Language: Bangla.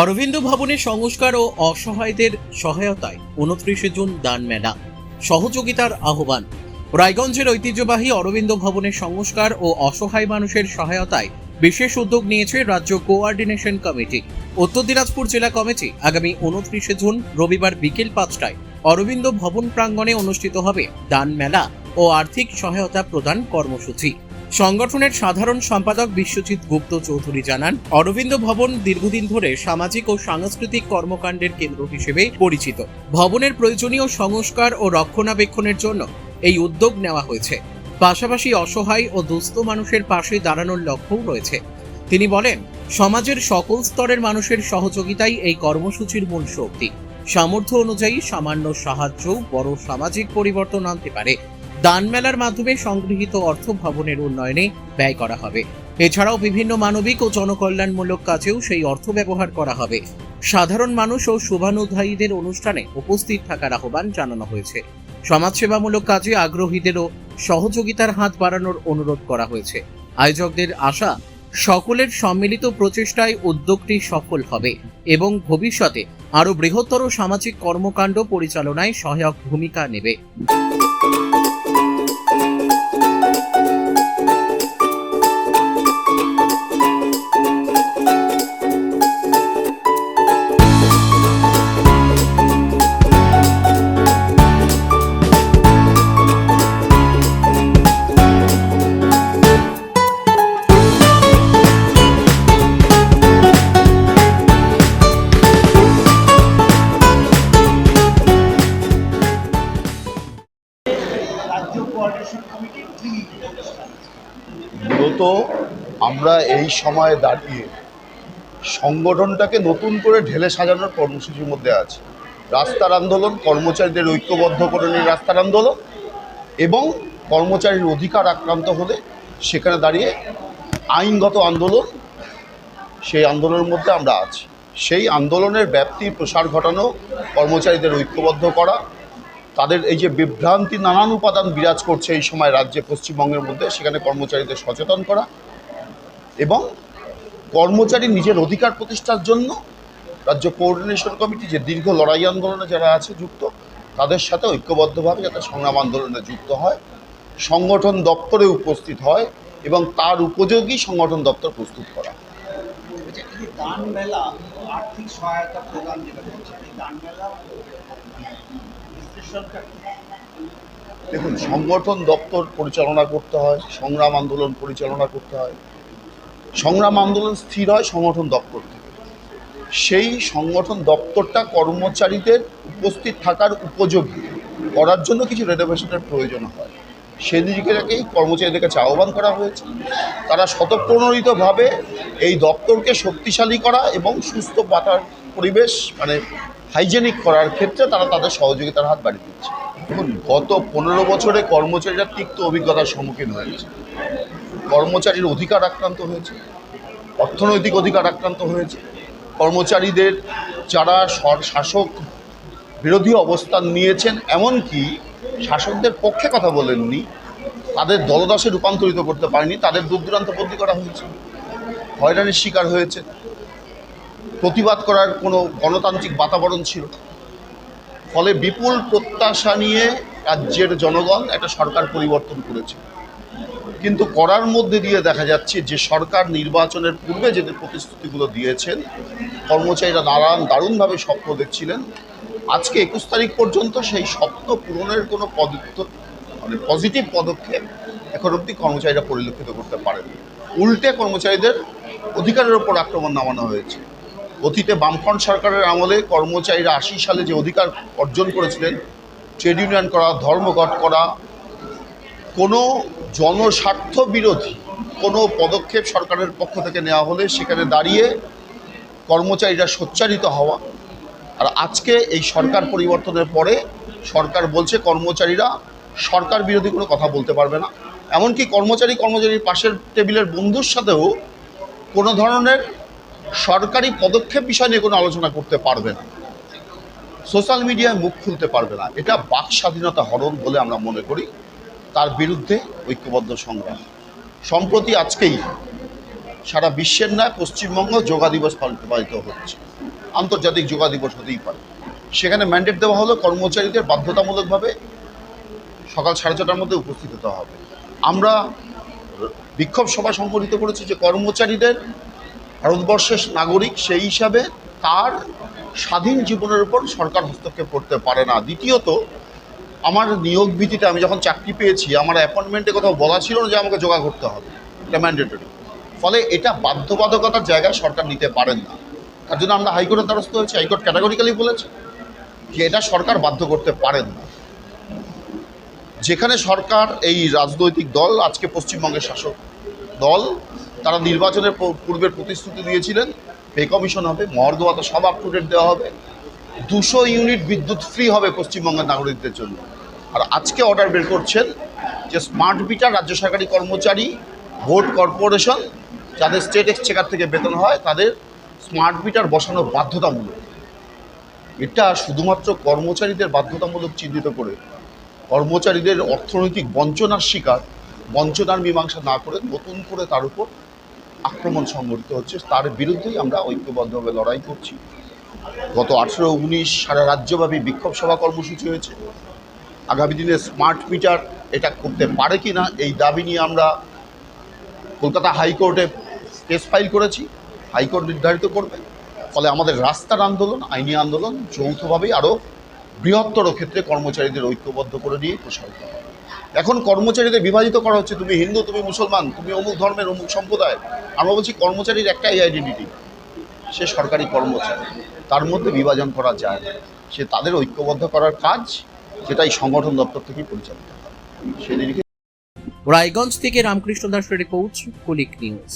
অরবিন্দ ভবনের সংস্কার ও অসহায়দের সহায়তায় 29 জুন দান মেলা, সহযোগিতার আহ্বান। রায়গঞ্জের ঐতিহ্যবাহী অরবিন্দ ভবনের সংস্কার ও অসহায় মানুষের সহায়তায় বিশেষ উদ্যোগ নিয়েছে রাজ্য কোঅর্ডিনেশন কমিটি। উত্তর দিনাজপুর জেলা কমিটি আগামী 29 জুন রবিবার বিকেল 5টায় অরবিন্দ ভবন প্রাঙ্গণে অনুষ্ঠিত হবে দান মেলা ও আর্থিক সহায়তা প্রদান কর্মসূচি। সংগঠনের সাধারণ সম্পাদক বিশ্বজিৎ গুপ্ত চৌধুরী জানান, অরবিন্দ ভবন দীর্ঘদিন ধরে সামাজিক ও সাংস্কৃতিক কর্মকাণ্ডের কেন্দ্র হিসেবে পরিচিত। ভবনের প্রয়োজনীয় সংস্কার ও রক্ষণাবেক্ষণের জন্য এই উদ্যোগ নেওয়া হয়েছে। পাশাপাশি অসহায় ও দুস্থ মানুষের পাশে দাঁড়ানোর লক্ষ্যও রয়েছে। তিনি বলেন, সমাজের সকল স্তরের মানুষের সহযোগিতাই এই কর্মসূচির মূল শক্তি। সামর্থ্য অনুযায়ী সামান্য সাহায্যও বড় সামাজিক পরিবর্তন আনতে পারে। দান মেলার মাধ্যমে সংগৃহীত অর্থ ভবনের উন্নয়নে ব্যয় করা হবে। এছাড়াও বিভিন্ন মানবিক ও জনকল্যাণমূলক কাজেও সেই অর্থ ব্যবহার করা হবে। সাধারণ মানুষ ও শুভানুধ্যায়ীদের অনুষ্ঠানে উপস্থিত থাকার আহ্বান জানানো হয়েছে। সমাজসেবামূলক কাজে আগ্রহীদেরও সহযোগিতার হাত বাড়ানোর অনুরোধ করা হয়েছে। আয়োজকদের আশা, সকলের সম্মিলিত প্রচেষ্টায় উদ্যোগটি সফল হবে এবং ভবিষ্যতে আরও বৃহত্তর সামাজিক কর্মকাণ্ড পরিচালনায় সহায়ক ভূমিকা নেবে। মূলত আমরা এই সময়ে দাঁড়িয়ে সংগঠনটাকে নতুন করে ঢেলে সাজানোর কর্মসূচির মধ্যে আছি। রাস্তার আন্দোলন, কর্মচারীদের ঐক্যবদ্ধকরণের রাস্তার আন্দোলন এবং কর্মচারীর অধিকার আক্রান্ত হলে সেখানে দাঁড়িয়ে আইনগত আন্দোলন, সেই আন্দোলনের মধ্যে আমরা আছি। সেই আন্দোলনের ব্যাপ্তি প্রসার ঘটানো, কর্মচারীদের ঐক্যবদ্ধ করা, তাদের এই যে বিভ্রান্তি নানান উপাদান বিরাজ করছে এই সময় রাজ্যে, পশ্চিমবঙ্গের মধ্যে, সেখানে কর্মচারীদের সচেতন করা এবং কর্মচারী নিজের অধিকার প্রতিষ্ঠার জন্য রাজ্য কোঅর্ডিনেশন কমিটি যে দীর্ঘ লড়াই আন্দোলনে যারা আছে যুক্ত, তাদের সাথে ঐক্যবদ্ধভাবে যাতে সংগ্রাম আন্দোলনে যুক্ত হয়, সংগঠন দপ্তরে উপস্থিত হয় এবং তার উপযোগী সংগঠন দপ্তর প্রস্তুত করা। দান মেলা আর্থিক সহায়তা প্রদান যেটা করছে, এই দান মেলা দেখুন, সংগঠন দপ্তর পরিচালনা করতে হয়, সংগ্রাম আন্দোলন পরিচালনা করতে হয়। সংগ্রাম আন্দোলন স্থির হয় সংগঠন দপ্তর থেকে। সেই সংগঠন দপ্তরটা কর্মচারীদের উপস্থিত থাকার উপযোগী করার জন্য কিছু রিজার্ভেশনের প্রয়োজন হয়। সেদিকেই কর্মচারীদের কাছে আহ্বান করা হয়েছে। তারা স্বতঃপ্রণোদিতভাবে এই দপ্তরকে শক্তিশালী করা এবং সুস্থ বাতার পরিবেশ হাইজেনিক করার ক্ষেত্রে তারা তাদের সহযোগিতার হাত বাড়িয়ে দিচ্ছে। দেখুন, গত 15 বছরে কর্মচারীরা তিক্ত অভিজ্ঞতার সম্মুখীন হয়েছে। কর্মচারীর অধিকার আক্রান্ত হয়েছে, অর্থনৈতিক অধিকার আক্রান্ত হয়েছে। কর্মচারীদের যারা শাসক বিরোধী অবস্থান নিয়েছেন, এমনকি শাসকদের পক্ষে কথা বলেননি, তাদের দলদাসে রূপান্তরিত করতে পারেনি, তাদের দূরদূরান্ত বদলি করা হয়েছে, হয়রানির শিকার হয়েছে। প্রতিবাদ করার কোনো গণতান্ত্রিক বাতাবরণ ছিল। ফলে বিপুল প্রত্যাশা নিয়ে রাজ্যের জনগণ একটা সরকার পরিবর্তন করেছে, কিন্তু করার মধ্যে দিয়ে দেখা যাচ্ছে যে সরকার নির্বাচনের পূর্বে যে প্রতিশ্রুতিগুলো দিয়েছেন, কর্মচারীরা দারুণভাবে স্বপ্ন দেখছিলেন। আজকে 21 তারিখ পর্যন্ত সেই স্বপ্ন পূরণের কোনো পজিটিভ পদক্ষেপ এখন অবধি কর্মচারীরা পরিলক্ষিত করতে পারেন। উল্টে কর্মচারীদের অধিকারের ওপর আক্রমণ নামানো হয়েছে। অতীতে বামফ্রন্ট সরকারের আমলে কর্মচারীরা 80 সালে যে অধিকার অর্জন করেছিলেন, ট্রেড ইউনিয়ন করা, ধর্মঘট করা, কোনো জনস্বার্থ বিরোধী কোনো পদক্ষেপ সরকারের পক্ষ থেকে নেওয়া হলে সেখানে দাঁড়িয়ে কর্মচারীরা সোচ্চারিত হওয়া। আর আজকে এই সরকার পরিবর্তনের পরে সরকার বলছে কর্মচারীরা সরকার বিরোধী কোনো কথা বলতে পারবে না। এমনকি কর্মচারীর পাশের টেবিলের বন্ধুর সাথেও কোনো ধরনের সরকারি পদক্ষেপ বিষয় নিয়ে কোনো আলোচনা করতে পারবে না, সোশ্যাল মিডিয়ায় মুখ খুলতে পারবে না। এটা বাক স্বাধীনতা হরণ বলে আমরা মনে করি। তার বিরুদ্ধে ঐক্যবদ্ধ সংগ্রাম। সম্প্রতি আজকেই সারা বিশ্বের নয় পশ্চিমবঙ্গ যোগা দিবস পালিত হচ্ছে, আন্তর্জাতিক যোগা দিবস হতেই পারে। সেখানে ম্যান্ডেট দেওয়া হলো কর্মচারীদের বাধ্যতামূলকভাবে সকাল 6:30টার মধ্যে উপস্থিত হতে হবে। আমরা বিক্ষোভ সভা সংগঠিত করেছি যে কর্মচারীদের ভারতবর্ষের নাগরিক, সেই হিসাবে তার স্বাধীন জীবনের উপর সরকার হস্তক্ষেপ করতে পারে না। দ্বিতীয়ত, আমার নিয়োগ ভিত্তিতে আমি যখন চাকরি পেয়েছি, আমার অ্যাপয়েন্টমেন্টে কোথাও বলা ছিল না যে আমাকে যোগা করতে হবে, এটা ম্যান্ডেটরি। ফলে এটা বাধ্যবাধকতার জায়গায় সরকার নিতে পারেন না। তার জন্য আমরা হাইকোর্টের দ্বারস্থ হয়েছি। হাইকোর্ট ক্যাটাগরিক্যালি বলেছে যে এটা সরকার বাধ্য করতে পারেন না। যেখানে সরকার, এই রাজনৈতিক দল, আজকে পশ্চিমবঙ্গের শাসক দল, তারা নির্বাচনের পূর্বের প্রতিশ্রুতি দিয়েছিলেন পে কমিশন হবে, মহার্ঘ ভাতা সব আপ টু ডেট দেওয়া হবে, 200 ইউনিট বিদ্যুৎ ফ্রি হবে পশ্চিমবঙ্গের নাগরিকদের জন্য। আর আজকে অর্ডার বের করছেন যে স্মার্ট মিটার রাজ্য সরকারি কর্মচারী, বোর্ড, কর্পোরেশন, যাদের স্টেট এক্সচেকার থেকে বেতন হয়, তাদের স্মার্ট মিটার বসানো বাধ্যতামূলক। এটা শুধুমাত্র কর্মচারীদের বাধ্যতামূলক চিহ্নিত করে কর্মচারীদের অর্থনৈতিক বঞ্চনার শিকার, বঞ্চনার মীমাংসা না করে নতুন করে তার উপর আক্রমণ সংঘটিত হচ্ছে। তার বিরুদ্ধেই আমরা ঐক্যবদ্ধভাবে লড়াই করছি। গত 18-19 সারা রাজ্যব্যাপী বিক্ষোভ সভা কর্মসূচি হয়েছে। আগামী দিনে স্মার্ট মিটার এটা করতে পারে কি না, এই দাবি নিয়ে আমরা কলকাতা হাইকোর্টে কেস ফাইল করেছি। হাইকোর্ট নির্ধারিত করবে। ফলে আমাদের রাস্তার আন্দোলন, আইনি আন্দোলন যৌথভাবেই আরও বৃহত্তর ক্ষেত্রে কর্মচারীদের ঐক্যবদ্ধ করে নিয়ে প্রসারিত হবে। এখন কর্মচারীদের বিভাজিত করা হচ্ছে, তুমি হিন্দু, তুমি মুসলমান, তুমি অমুক ধর্মের, অমুক সম্প্রদায়। আমরা বলছি কর্মচারীর একটাই আইডেন্টিটি, সে সরকারি কর্মচারী। তার মধ্যে বিভাজন করা যায় না। সে তাদের ঐক্যবদ্ধ করার কাজ, যেটাই সংগঠন দপ্তর থেকেই পরিচালিত হয়। সেদিকে রায়গঞ্জ থেকে রামকৃষ্ণ দাসের রিপোর্ট, কুলিক নিউজ।